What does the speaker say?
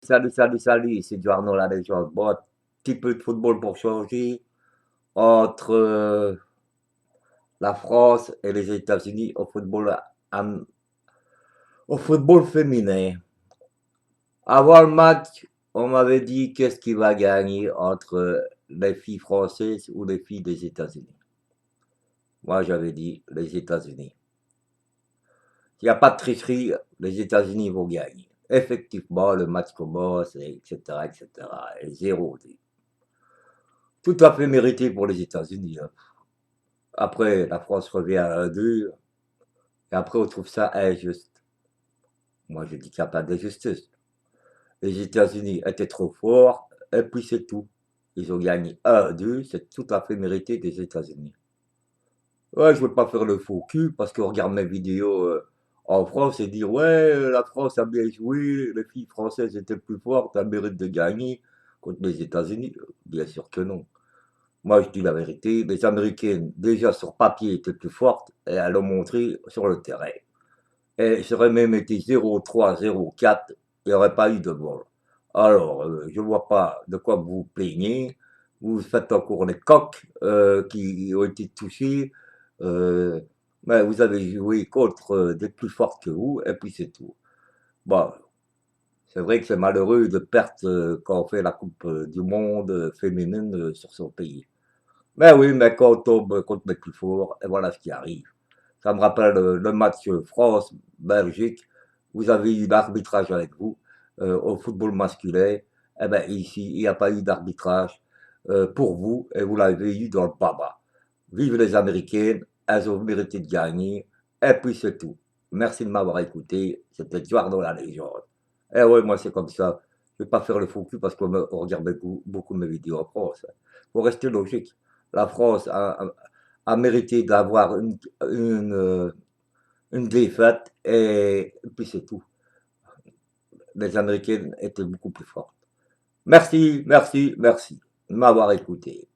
Salut, salut, salut, c'est Arnaud la légende. Bon, un petit peu de football pour changer. Entre la France et les États-Unis am- au football féminin. Avant le match, on m'avait dit qu'est-ce qui va gagner entre les filles françaises ou les filles des États-Unis. Moi, j'avais dit les États-Unis. S'il n'y a pas de tricherie, les États-Unis vont gagner. Effectivement, le match commence, etc., etc. Et 0. Tout à fait mérité pour les États-Unis, hein. Après, la France revient à 1-2, et après, on trouve ça injuste. Moi, je dis qu'il n'y a pas d'injustice. Les États-Unis étaient trop forts, et puis c'est tout. Ils ont gagné 1-2, c'est tout à fait mérité des États-Unis. Ouais, je ne veux pas faire le faux cul, parce qu'on regarde mes vidéos en France et dire, ouais, la France a bien joué, les filles françaises étaient plus fortes, elles méritent de gagner contre les États-Unis. Bien sûr que non. Moi, je dis la vérité, les Américaines, déjà sur papier, étaient plus fortes, et elles l'ont montré sur le terrain. Et j'aurais même été 0-3, 0-4, il n'y aurait pas eu de bol. Alors, je ne vois pas de quoi vous vous plaignez. Vous faites encore les coqs qui ont été touchés. Euh, mais vous avez joué contre des plus fortes que vous, et puis c'est tout. Bon, c'est vrai que c'est malheureux de perdre quand on fait la Coupe du Monde féminine sur son pays. Mais oui, mais quand on tombe contre les plus forts, et voilà ce qui arrive. Ça me rappelle le match France-Belgique. Vous avez eu l'arbitrage avec vous au football masculin. Eh bien, ici, il n'y a pas eu d'arbitrage pour vous et vous l'avez eu dans le baba. Vive les Américaines, elles ont mérité de gagner. Et puis c'est tout. Merci de m'avoir écouté. C'était Eduardo la légende. Et ouais, moi c'est comme ça. Je ne vais pas faire le faux cul parce qu'on regarde beaucoup mes vidéos en France. Il faut rester logique. La France a mérité d'avoir une défaite et puis c'est tout. Les Américaines étaient beaucoup plus fortes. Merci, merci, merci de m'avoir écouté.